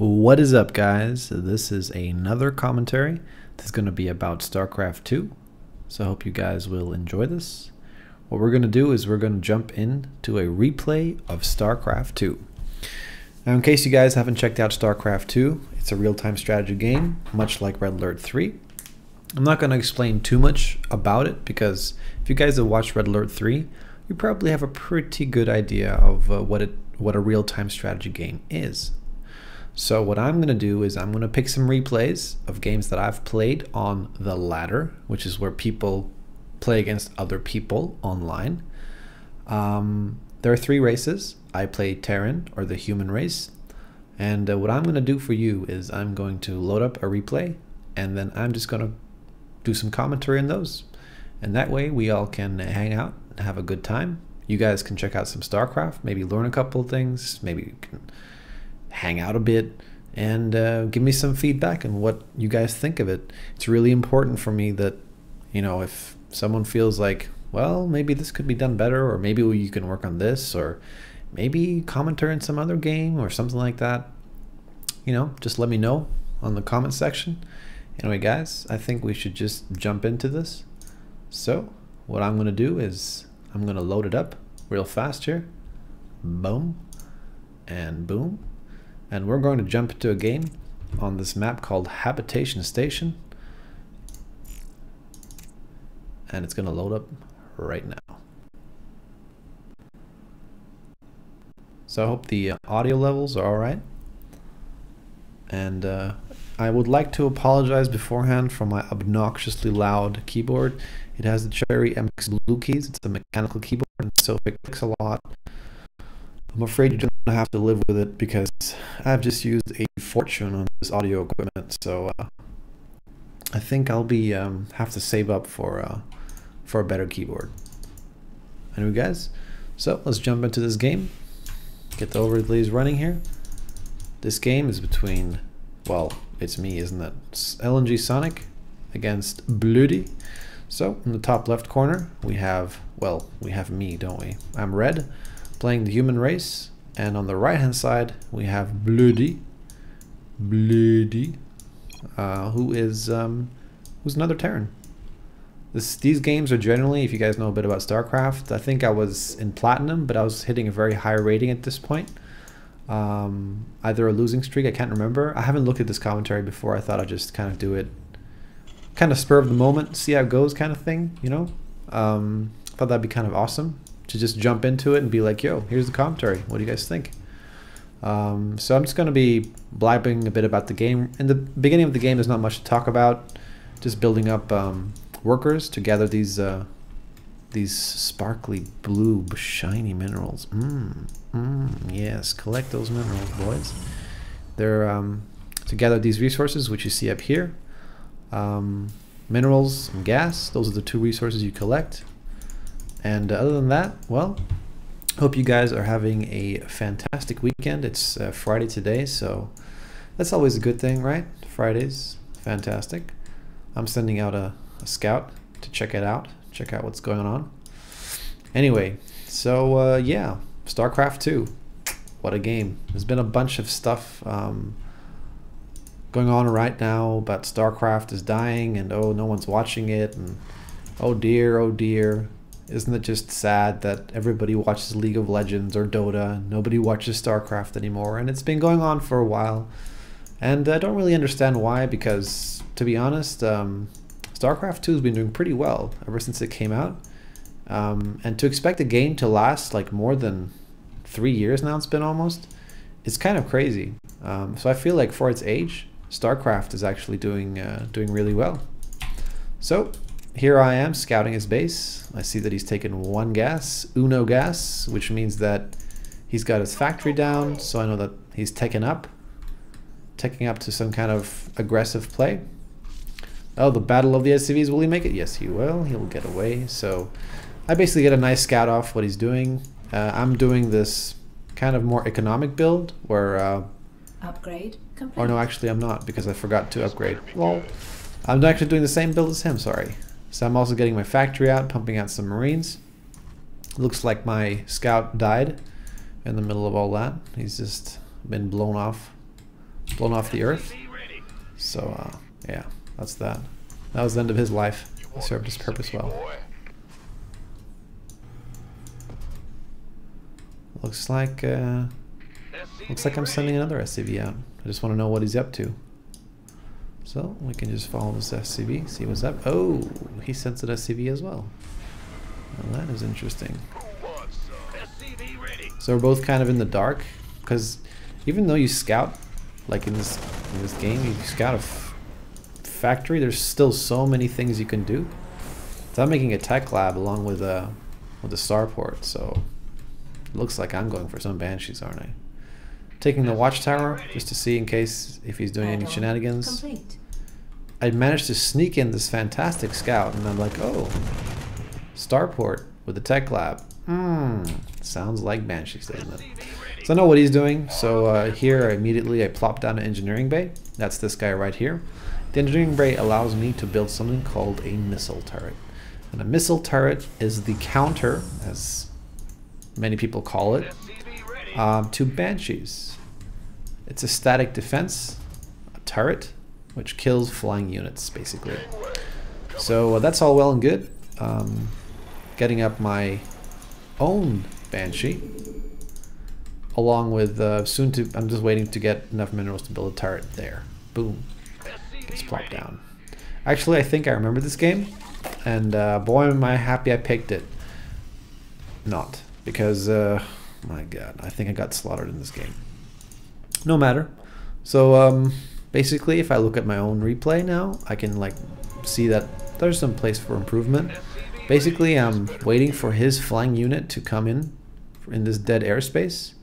What is up, guys? This is another commentary. This is going to be about Starcraft 2. So I hope you guys will enjoy this. What we're going to do is we're going to jump into a replay of Starcraft 2. Now, in case you guys haven't checked out Starcraft 2, it's a real-time strategy game, much like Red Alert 3. I'm not going to explain too much about it because if you guys have watched Red Alert 3, you probably have a pretty good idea of what a real-time strategy game is. So what I'm going to do is I'm going to pick some replays of games that I've played on the ladder, which is where people play against other people online. There are 3 races. I play Terran, or the human race. And what I'm going to do for you is I'm going to load up a replay, and then I'm just going to do some commentary on those. And that way we all can hang out and have a good time. You guys can check out some StarCraft, maybe learn a couple of things, maybe you can hang out a bit, and give me some feedback on what you guys think of it. It's really important for me that, you know, if someone feels like, well, maybe this could be done better, or maybe you can work on this, or maybe commentary in some other game or something like that, you know, just let me know on the comment section. Anyway, guys, I think we should just jump into this. So what I'm going to do is I'm going to load it up real fast here. Boom and boom. And we're going to jump into a game on this map called Habitation Station. And it's going to load up right now. So I hope the audio levels are alright. And I would like to apologize beforehand for my obnoxiously loud keyboard. It has the Cherry MX Blue keys. It's a mechanical keyboard, and so if it clicks a lot, I'm afraid you're going to have to live with it because I've just used a fortune on this audio equipment. So I think I'll be have to save up for a better keyboard. Anyway, guys, so let's jump into this game. Get the overlays running here. This game is between, well, it's me, isn't it? It's LNG Sonic against Bloody. So in the top left corner we have, well, we have me, don't we? I'm red, playing the human race, and on the right hand side we have Bloody, who's another Terran. These games are generally, if you guys know a bit about StarCraft, I think I was in Platinum, but I was hitting a very high rating at this point. Either a losing streak, I can't remember. I haven't looked at this commentary before. I thought I'd just kind of do it, kind of spur of the moment, see how it goes kind of thing, you know. Thought that'd be kind of awesome to just jump into it and be like, yo, here's the commentary, what do you guys think? So I'm just going to be blabbing a bit about the game. In the beginning of the game there's not much to talk about, just building up workers to gather these sparkly blue shiny minerals. Yes, collect those minerals, boys. They're to gather these resources which you see up here. Minerals and gas, those are the 2 resources you collect. And other than that, well, hope you guys are having a fantastic weekend. It's Friday today, so that's always a good thing, right? Fridays, fantastic. I'm sending out a scout to check it out, check out what's going on. Anyway, so yeah, StarCraft 2, what a game. There's been a bunch of stuff going on right now about StarCraft is dying, and oh, no one's watching it, and oh dear, isn't it just sad that everybody watches League of Legends or Dota, nobody watches StarCraft anymore? And it's been going on for a while, and I don't really understand why, because to be honest, StarCraft 2 has been doing pretty well ever since it came out, and to expect a game to last like more than 3 years now, it's been almost, it's kind of crazy. So I feel like for its age, StarCraft is actually doing really well. So here I am scouting his base. I see that he's taken 1 gas, Uno gas, which means that he's got his factory down, so I know that he's taking up to some kind of aggressive play. Oh, the battle of the SCVs, will he make it? Yes, he will. He'll get away. So I basically get a nice scout off what he's doing. I'm doing this kind of more economic build where upgrade complete. Or no, actually I'm not, because I forgot to upgrade. Well, I'm actually doing the same build as him, sorry. So I'm also getting my factory out, pumping out some Marines. Looks like my scout died in the middle of all that. He's just been blown off blown off the earth. So yeah, that's that. That was the end of his life. He served his purpose well. Looks like I'm sending another SCV out. I just want to know what he's up to. So we can just follow this SCV, see what's up. Oh, he sends an SCV as well. Well, that is interesting. So we're both kind of in the dark, because even though you scout, like in this game, you scout a factory, there's still so many things you can do. So I'm making a tech lab along with the starport, so it looks like I'm going for some banshees, aren't I? Taking the watchtower just to see in case if he's doing any shenanigans. I managed to sneak in this fantastic scout, and I'm like, oh, starport with the tech lab. Sounds like banshees, doesn't it? So I know what he's doing. So here immediately I plop down an engineering bay. That's this guy right here. The engineering bay allows me to build something called a missile turret. And a missile turret is the counter, as many people call it, to banshees. It's a static defense, a turret, which kills flying units, basically. So that's all well and good. Getting up my own banshee, along with I'm just waiting to get enough minerals to build a turret there. Boom, gets plopped down. Actually, I think I remember this game, and boy am I happy I picked it. Not, because my god, I think I got slaughtered in this game. No matter. So basically, if I look at my own replay now, I can like see that there's some place for improvement. Basically, I'm waiting for his flying unit to come in this dead airspace,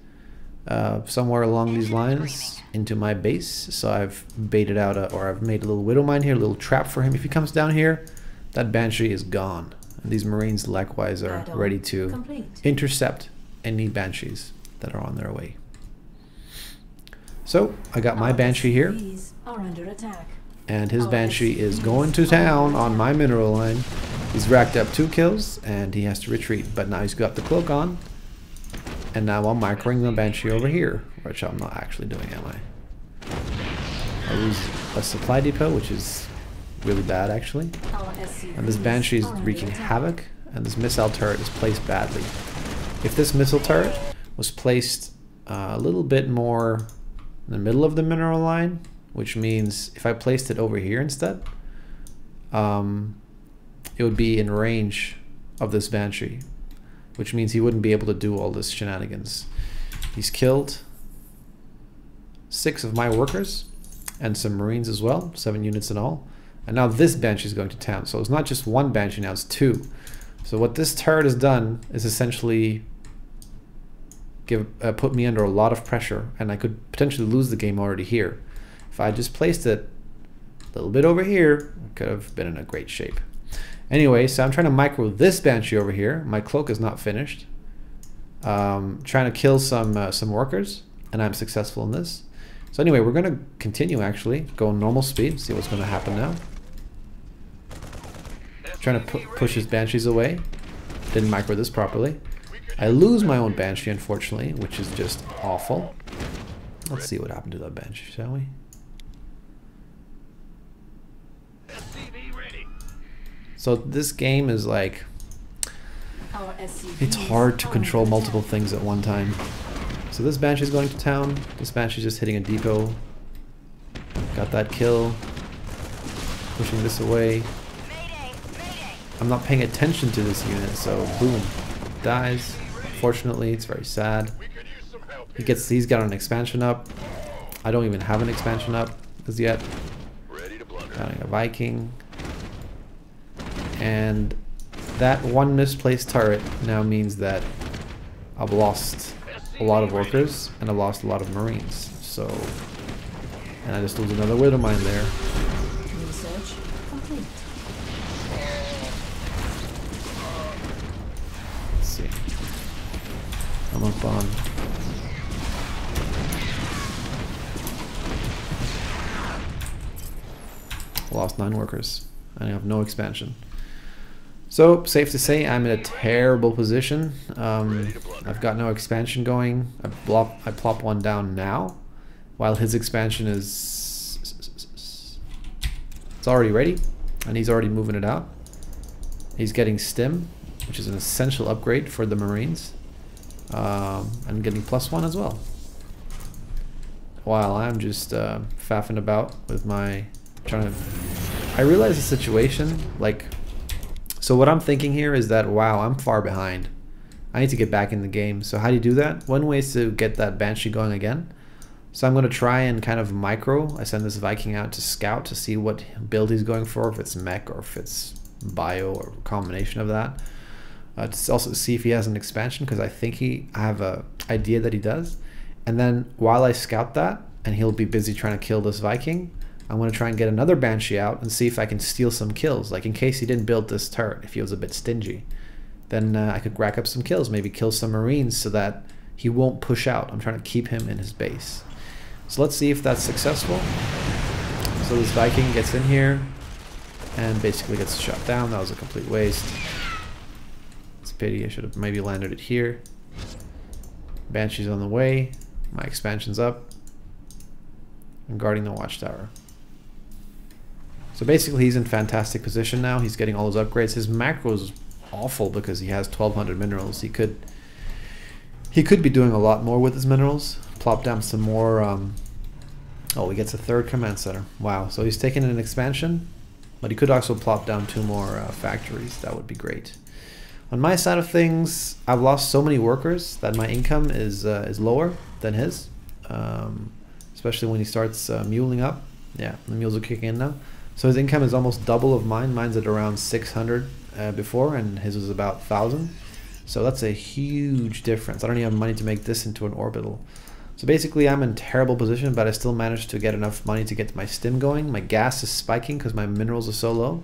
somewhere along these lines into my base. So I've baited out I've made a little widow mine here, a little trap for him. If he comes down here, that banshee is gone. And these marines likewise are ready to intercept any banshees that are on their way. So I got my banshee here, and his banshee is going to town on my mineral line. He's racked up 2 kills and he has to retreat, but now he's got the cloak on, and now I'm microing the banshee over here, which I'm not actually doing, am I? I lose a supply depot, which is really bad actually, and this banshee is wreaking havoc, and this missile turret is placed badly. If this missile turret was placed a little bit more in the middle of the mineral line, which means if I placed it over here instead, it would be in range of this banshee, which means he wouldn't be able to do all this shenanigans. He's killed 6 of my workers and some marines as well, 7 units in all. And now this banshee is going to town. So it's not just 1 banshee, now it's 2. So what this turret has done is essentially put me under a lot of pressure, and I could potentially lose the game already here. If I just placed it a little bit over here, I could have been in a great shape. Anyway, so I'm trying to micro this banshee over here. My cloak is not finished. Trying to kill some workers, and I'm successful in this. So anyway, we're going to continue actually, go normal speed, see what's going to happen now. Trying to push his banshees away. Didn't micro this properly. I lose my own banshee, unfortunately, which is just awful. Let's see what happened to that banshee, shall we? So this game is like, it's hard to control multiple things at one time. So this banshee is going to town. This banshee is just hitting a depot. Got that kill. Pushing this away. I'm not paying attention to this unit, so boom, dies. Unfortunately, it's very sad. He's got an expansion up. I don't even have an expansion up as yet. Counting a Viking. And that 1 misplaced turret now means that I've lost a lot of workers and I've lost a lot of marines. So, and I just lose another widow mine there. Research complete. Let's see. I'm up on. Lost 9 workers. I have no expansion. So, safe to say, I'm in a terrible position. I've got no expansion going. I plop 1 down now, while his expansion is it's already ready, and he's already moving it out. He's getting stim, which is an essential upgrade for the Marines, and getting +1 as well. While I'm just faffing about with my I realize the situation, like, so what I'm thinking here is that, wow, I'm far behind. I need to get back in the game. So how do you do that? One way is to get that Banshee going again. So I'm going to try and kind of micro. I send this Viking out to scout to see what build he's going for, if it's mech or if it's bio or a combination of that. To also see if he has an expansion, because I think I have a idea that he does. And then while I scout that, and he'll be busy trying to kill this Viking, I'm going to try and get another Banshee out and see if I can steal some kills. Like in case he didn't build this turret, if he was a bit stingy, then I could rack up some kills, maybe kill some Marines so that he won't push out. I'm trying to keep him in his base. So let's see if that's successful. So this Viking gets in here and basically gets shot down. That was a complete waste. It's a pity. I should have maybe landed it here. Banshee's on the way. My expansion's up. I'm guarding the watchtower. So basically he's in fantastic position now. He's getting all those upgrades. His macro's awful because he has 1200 minerals. He could be doing a lot more with his minerals. Plop down some more. Oh, he gets a third command center. Wow. So he's taking an expansion, but he could also plop down 2 more factories. That would be great. On my side of things, I've lost so many workers that my income is lower than his, especially when he starts muling up. Yeah, the mules are kicking in now. So his income is almost double of mine. Mine's at around 600 before, and his was about 1,000. So that's a huge difference. I don't even have money to make this into an orbital. So basically I'm in terrible position, but I still managed to get enough money to get my stim going. My gas is spiking because my minerals are so low.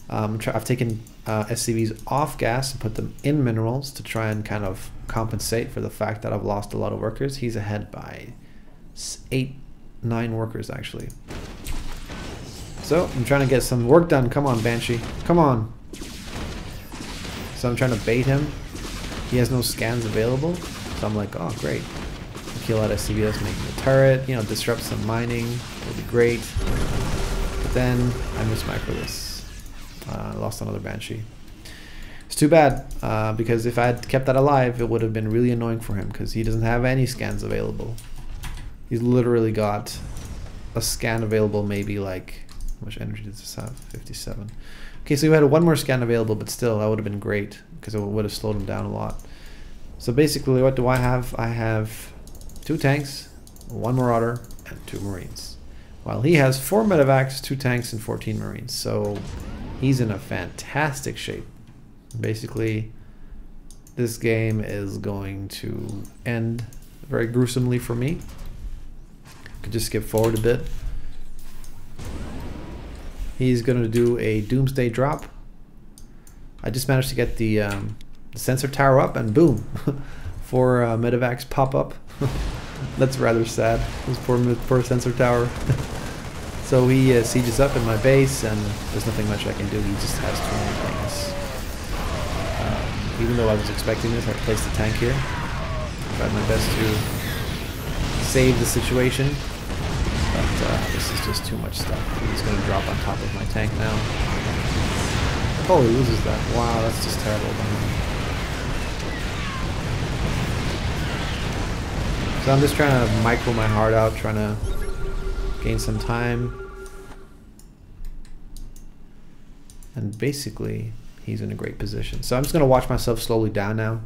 I've taken SCVs off gas and put them in minerals to try and kind of compensate for the fact that I've lost a lot of workers. He's ahead by 8-9 workers actually. So I'm trying to get some work done. Come on, Banshee. Come on. So I'm trying to bait him. He has no scans available. So I'm like, oh, great. Kill out SCVs, making a turret, you know, disrupt some mining. Would be great. But then I mismicro this. Lost another Banshee. It's too bad, because if I had kept that alive, it would have been really annoying for him because he doesn't have any scans available. He's literally got a scan available, maybe like, how much energy does this have? 57. Okay, so we had one more scan available, but still, that would have been great because it would have slowed him down a lot. So basically, what do I have? I have 2 tanks, 1 Marauder, and 2 Marines. While he has 4 medevacs, 2 tanks, and 14 Marines. So he's in a fantastic shape. Basically, this game is going to end very gruesomely for me. Could just skip forward a bit. He's going to do a doomsday drop. I just managed to get the sensor tower up, and boom, 4 medevacs pop up. That's rather sad. This poor sensor tower. So he sieges up in my base, and there's nothing much I can do. He just has too many things. Even though I was expecting this, I placed the tank here. Tried my best to save the situation, but this is just too much stuff. He's going to drop on top of my tank now. Oh, he loses that. Wow, that's just terrible. So I'm just trying to micro my heart out, trying to gain some time. And basically, he's in a great position. So I'm just going to watch myself slowly down now.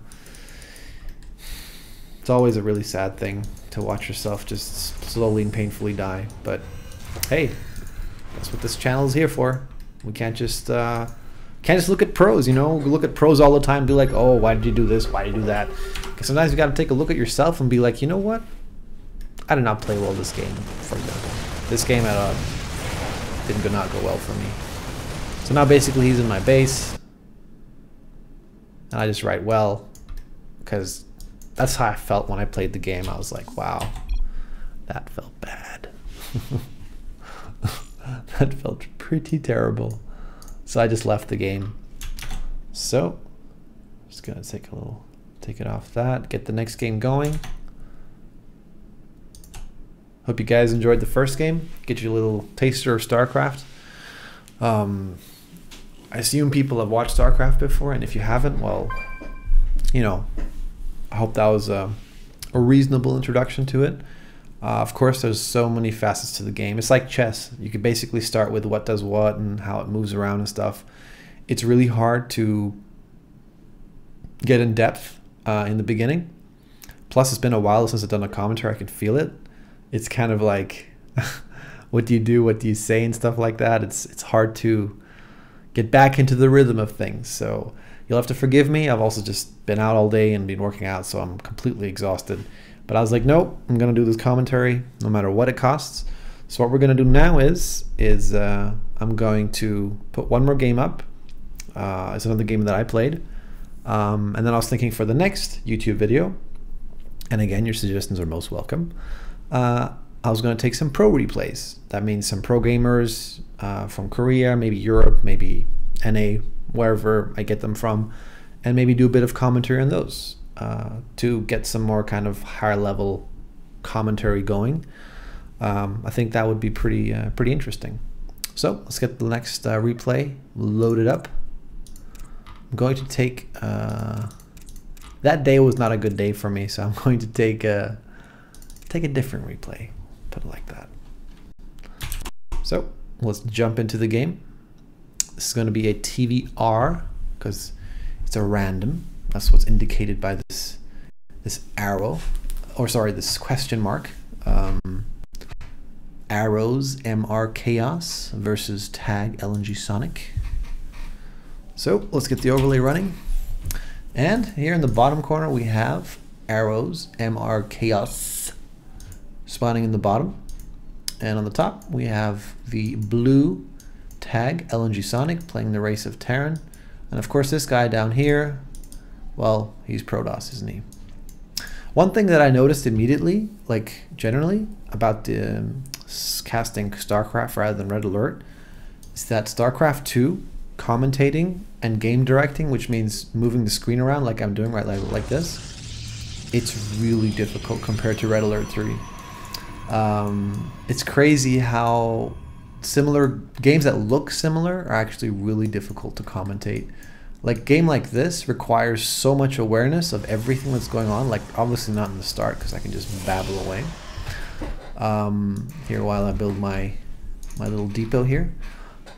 It's always a really sad thing to watch yourself just slowly and painfully die. But hey, that's what this channel is here for. We can't just look at pros, you know? We look at pros all the time and be like, oh, why did you do this? Why did you do that? Because sometimes you got to take a look at yourself and be like, you know what? I did not play well this game, for example. This game did not go well for me. So now basically he's in my base. And I just write well, because that's how I felt when I played the game. I was like, wow, that felt bad. That felt pretty terrible. So I just left the game. So just gonna take it off that, get the next game going. Hope you guys enjoyed the first game. Get you a little taster of StarCraft. I assume people have watched StarCraft before, and if you haven't, well, you know, I hope that was a reasonable introduction to it. Of course, there's so many facets to the game. It's like chess. You could basically start with what does what and how it moves around and stuff. It's really hard to get in depth in the beginning. Plus, it's been a while since I've done a commentary. I can feel it. It's kind of like, what do you do? What do you say and stuff like that? It's hard to get back into the rhythm of things. So you'll have to forgive me. I've also just been out all day and been working out, so I'm completely exhausted. But I was like, nope, I'm going to do this commentary no matter what it costs. So what we're going to do now is I'm going to put one more game up. It's another game that I played. And then I was thinking for the next YouTube video, and again, your suggestions are most welcome, I was going to take some pro replays. That means some pro gamers from Korea, maybe Europe, maybe NA, wherever I get them from, and maybe do a bit of commentary on those to get some more kind of higher level commentary going. I think that would be pretty interesting. So let's get the next replay loaded up. I'm going to take, that day was not a good day for me, so I'm going to take a different replay, put it like that. So let's jump into the game. This is going to be a TVR because it's a random. That's what's indicated by this arrow, or sorry, this question mark. Arrows MR Chaos versus Tag LNG Sonic. So let's get the overlay running. And here in the bottom corner we have Arrows MR Chaos spawning in the bottom. And on the top we have the blue Tag LNG Sonic playing the race of Terran. And of course this guy down here, well, he's Protoss, isn't he? One thing that I noticed immediately, like generally, about the casting StarCraft rather than Red Alert, is that StarCraft 2 commentating and game directing, which means moving the screen around like I'm doing right, like this, it's really difficult compared to Red Alert 3. It's crazy how similar games that look similar are actually really difficult to commentate. Like a game like this requires so much awareness of everything that's going on, like obviously not in the start because I can just babble away here while I build my little depot here.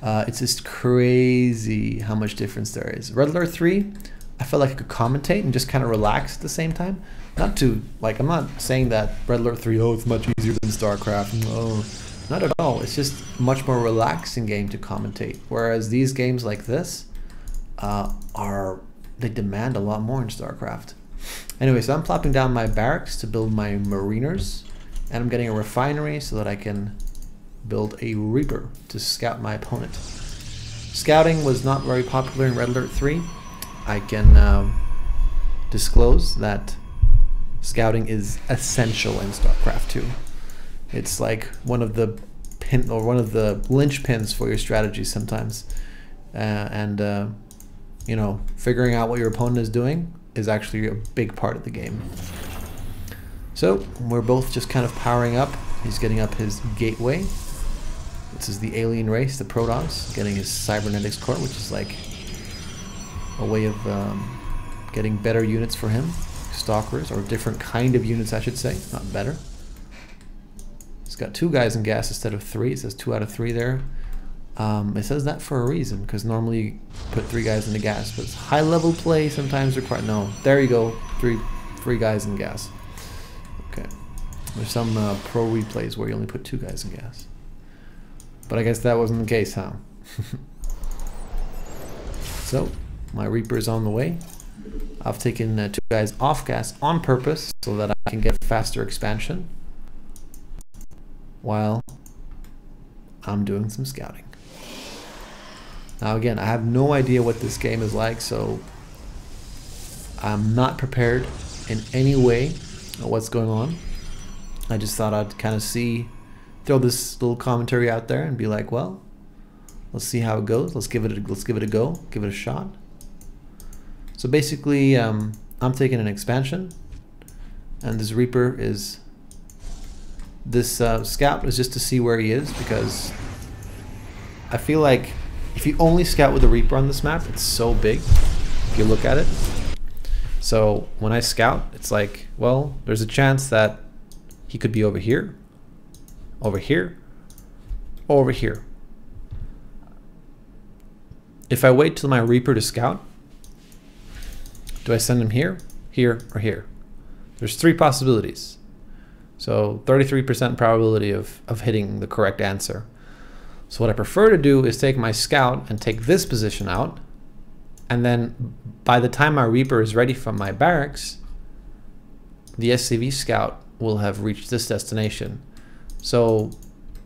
It's just crazy how much difference there is. Red Alert 3, I felt like I could commentate and just kind of relax at the same time. Not to, like, I'm not saying that Red Alert 3, oh, it's much easier than StarCraft. No, not at all. It's just a much more relaxing game to commentate. Whereas these games like this, they demand a lot more in StarCraft. Anyway, so I'm plopping down my barracks to build my mariners, and I'm getting a refinery so that I can build a Reaper to scout my opponent. Scouting was not very popular in Red Alert 3. I can disclose that scouting is essential in StarCraft 2. It's like one of the linchpins for your strategy sometimes, you know, figuring out what your opponent is doing is actually a big part of the game. So we're both just kind of powering up. He's getting up his gateway. This is the alien race, the Protoss, getting his cybernetics core, which is like a way of getting better units for him. Stalkers, or different kind of units I should say, not better. He's got 2 guys in gas instead of 3. It says 2 out of 3 there. It says that for a reason, because normally you put 3 guys in the gas, but high level play sometimes require, no, there you go, three guys in gas. Okay, there's some pro replays where you only put 2 guys in gas, but I guess that wasn't the case, huh? So my Reaper is on the way. I've taken 2 guys off gas on purpose so that I can get faster expansion while I'm doing some scouting. Now again, I have no idea what this game is like, so I'm not prepared in any way of what's going on. I just thought I'd kind of throw this little commentary out there and be like, well, let's see how it goes. Let's give it a go, give it a shot. So basically, I'm taking an expansion, and this Reaper is This scout is just to see where he is, because I feel like if you only scout with a Reaper on this map, it's so big if you look at it. So when I scout, it's like, well, there's a chance that he could be over here, over here, or over here. If I wait till my Reaper to scout, do I send him here, here, or here? There's 3 possibilities. So 33% probability of hitting the correct answer. So what I prefer to do is take my scout and take this position out, and then by the time my Reaper is ready from my barracks, the SCV scout will have reached this destination. So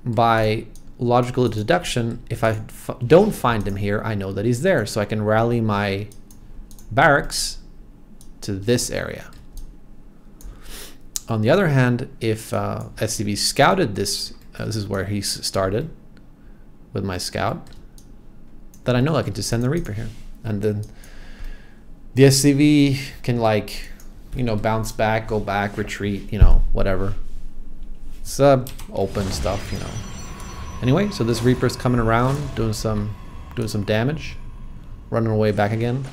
by logical deduction, if I don't find him here, I know that he's there, so I can rally my barracks to this area. On the other hand, if SCV scouted this, this is where he started with my scout, then I know I can just send the Reaper here, and then the SCV can, like, you know, bounce back, go back, retreat, you know, whatever. It's open stuff, you know. Anyway, so this Reaper's coming around, doing some damage, running away back again.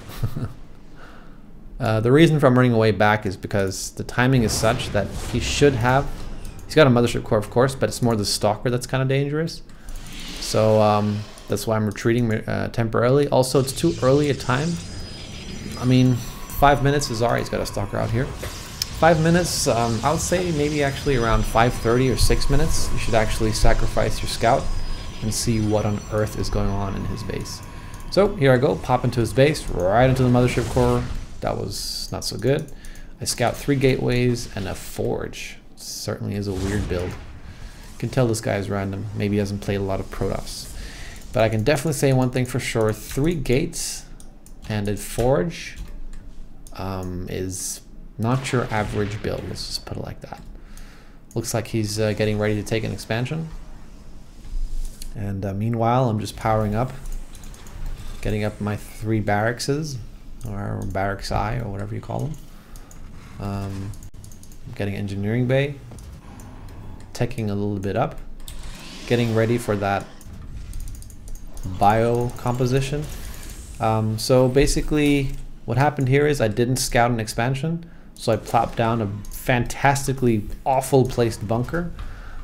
The reason for him running away back is because the timing is such that he should have, he's got a mothership core, of course, but it's more the stalker that's kind of dangerous. So that's why I'm retreating temporarily. Also, it's too early a time. I mean, 5 minutes is alright. He's got a stalker out here. 5 minutes, I would say maybe actually around 5:30 or 6 minutes, you should actually sacrifice your scout and see what on earth is going on in his base. So here I go, pop into his base, right into the mothership core. That was not so good. I scout 3 gateways and a forge. Certainly is a weird build. You can tell this guy is random. Maybe he hasn't played a lot of Protoss. But I can definitely say one thing for sure. 3 gates and a forge is not your average build. Let's just put it like that. Looks like he's getting ready to take an expansion. And meanwhile, I'm just powering up. Getting up my 3 barracks, or barracks I, or whatever you call them. Getting engineering bay. Teching a little bit up. Getting ready for that bio composition. So basically what happened here is I didn't scout an expansion, so I plopped down a fantastically awful placed bunker.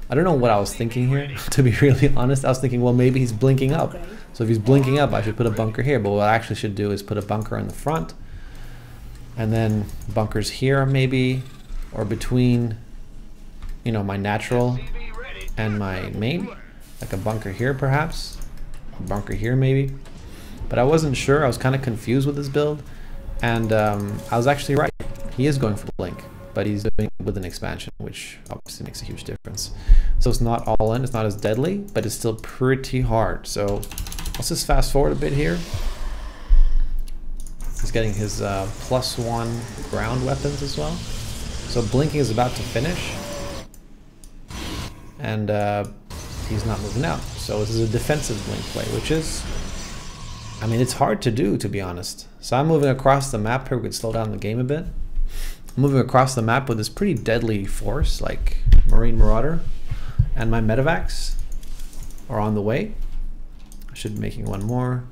I don't know what I was thinking here, to be really honest. I was thinking, well, maybe he's blinking up. So if he's blinking up, I should put a bunker here. But what I actually should do is put a bunker in the front, and then bunkers here maybe, or between, you know, my natural and my main, like a bunker here perhaps, a bunker here maybe. But I wasn't sure. I was kind of confused with this build, and I was actually right. He is going for blink, but he's doing it with an expansion, which obviously makes a huge difference. So it's not all in, it's not as deadly, but it's still pretty hard. So let's just fast forward a bit here. He's getting his +1 ground weapons as well. So blinking is about to finish, and he's not moving out. So this is a defensive blink play, which is, I mean, it's hard to do, to be honest. So I'm moving across the map here. We could slow down the game a bit. I'm moving across the map with this pretty deadly force, like Marine Marauder, and my medevacs are on the way. I should be making one more.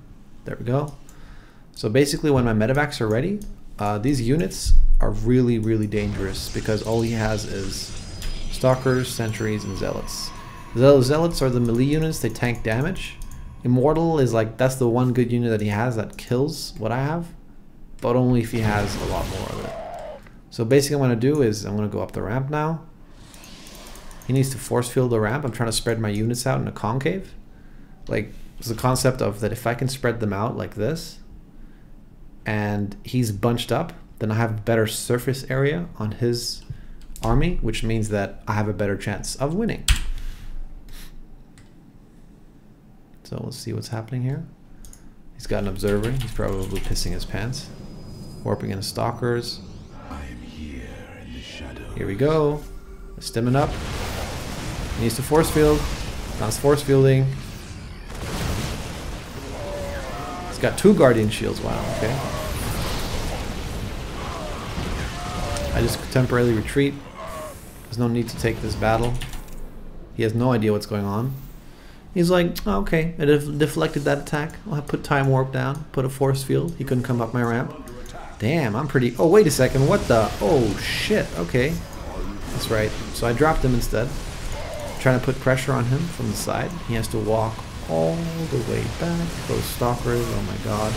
There we go. So basically, when my medevacs are ready, these units are really, really dangerous because all he has is stalkers, sentries, and zealots. The zealots are the melee units. They tank damage. Immortal is like, that's the one good unit that he has that kills what I have, but only if he has a lot more of it. So basically what I'm going to do is I'm going to go up the ramp now. He needs to force field the ramp. I'm trying to spread my units out in a concave. Like, it's the concept of that if I can spread them out like this, and he's bunched up, then I have a better surface area on his army, which means that I have a better chance of winning. So let's see what's happening here. He's got an observer. He's probably pissing his pants. Warping into stalkers. I am here in the shadow. Here we go. Stimming up. He needs to force field. Now it's force fielding. He's got 2 guardian shields. Wow, okay. I just temporarily retreat. There's no need to take this battle. He has no idea what's going on. He's like, oh, okay, it deflected that attack. I'll put time warp down, put a force field. He couldn't come up my ramp. Damn, I'm pretty... Oh, wait a second, what the... Oh, shit, okay. That's right. So I dropped him instead. Trying to put pressure on him from the side. He has to walk all the way back. Those stalkers, oh my god.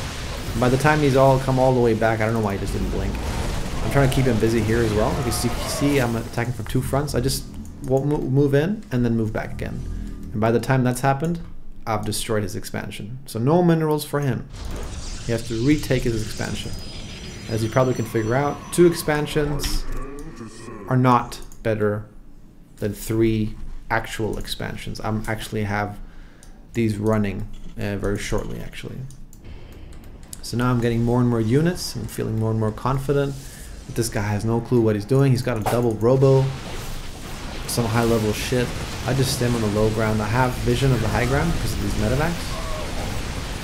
And by the time he's come all the way back, I don't know why he just didn't blink. I'm trying to keep him busy here as well. You see I'm attacking from two fronts. I just won't move in and then move back again. And by the time that's happened, I've destroyed his expansion. So no minerals for him. He has to retake his expansion. As you probably can figure out, 2 expansions are not better than 3 actual expansions. I'm actually have these running very shortly actually. So now I'm getting more and more units. I'm feeling more and more confident. But this guy has no clue what he's doing. He's got a double robo, some high level shit. I just stem on the low ground. I have vision of the high ground because of these medevacs.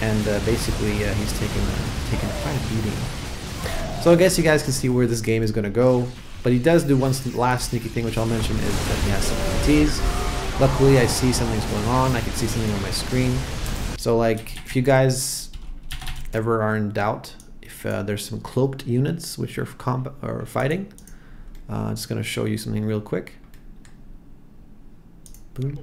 And basically he's taking quite a beating. So I guess you guys can see where this game is going to go. But he does do one last sneaky thing, which I'll mention, is that he has some PTs. Luckily, I see something's going on. I can see something on my screen. So, like, if you guys ever are in doubt, if there's some cloaked units which you're fighting, I'm just going to show you something real quick. Boom.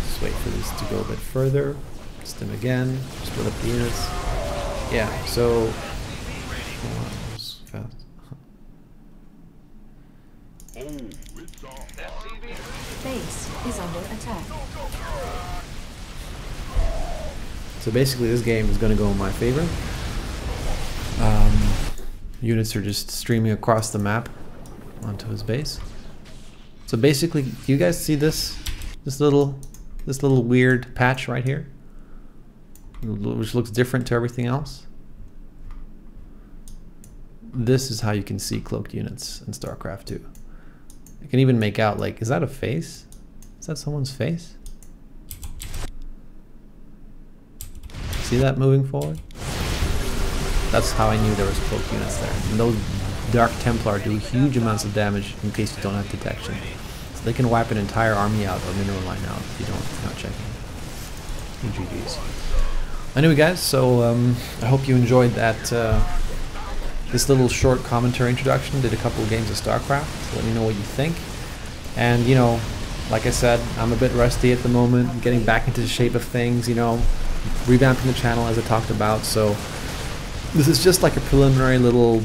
Just wait for this to go a bit further. Stem again. Split up the units. Yeah, so... fast. Base is under attack. So basically this game is going to go in my favor. Units are just streaming across the map onto his base. So basically, you guys see this little weird patch right here, which looks different to everything else? This is how you can see cloaked units in Starcraft 2. You can even make out, like, is that a face? Is that someone's face? See that moving forward? That's how I knew there was cloaked units there. And those Dark Templar do huge amounts of damage in case you don't have detection. So they can wipe an entire army out or mineral line out if you're not checking. GG's. Anyway guys, so I hope you enjoyed that this little short commentary introduction. Did a couple of games of Starcraft. So let me know what you think. And you know, like I said, I'm a bit rusty at the moment, getting back into the shape of things, you know, revamping the channel as I talked about. So this is just like a preliminary little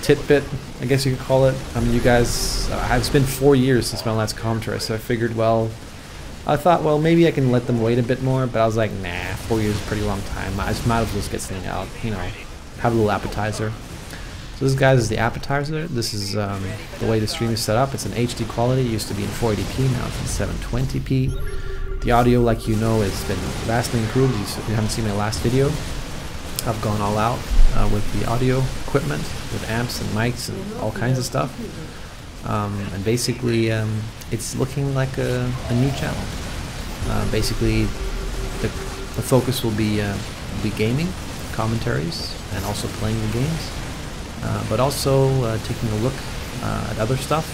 tidbit, I guess you could call it. I mean, you guys, it's been 4 years since my last commentary, so I figured, well, I thought, well, maybe I can let them wait a bit more, but I was like, nah, 4 years is a pretty long time. I just might as well just get something out, you know, have a little appetizer. So this, guys, is the appetizer. This is the way the stream is set up. It's in HD quality. It used to be in 480p, now it's in 720p. The audio, like you know, has been vastly improved. You haven't seen my last video. I've gone all out with the audio equipment, with amps and mics and all kinds of stuff. And basically, it's looking like a new channel. Basically, the focus will be gaming, commentaries, and also playing the games. But also taking a look at other stuff,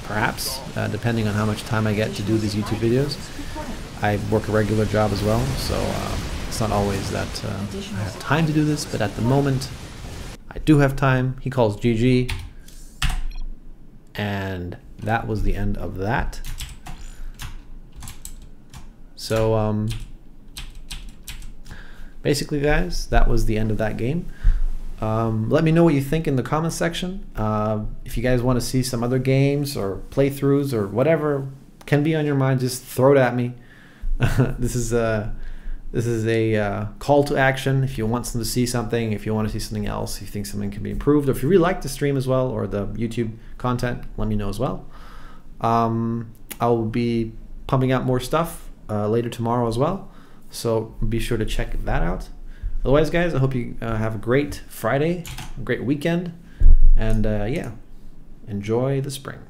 perhaps, depending on how much time I get to do these YouTube videos. I work a regular job as well, so it's not always that I have time to do this, but at the moment, I do have time. He calls GG. And that was the end of that. So basically, guys, that was the end of that game. Let me know what you think in the comments section. If you guys want to see some other games or playthroughs or whatever can be on your mind, just throw it at me. This is a call to action. If you want to see something, if you want to see something else, if you think something can be improved, or if you really like the stream as well, or the YouTube content, let me know as well. I'll be pumping out more stuff later tomorrow as well, so be sure to check that out. Otherwise, guys, I hope you have a great Friday, a great weekend, and yeah, enjoy the spring.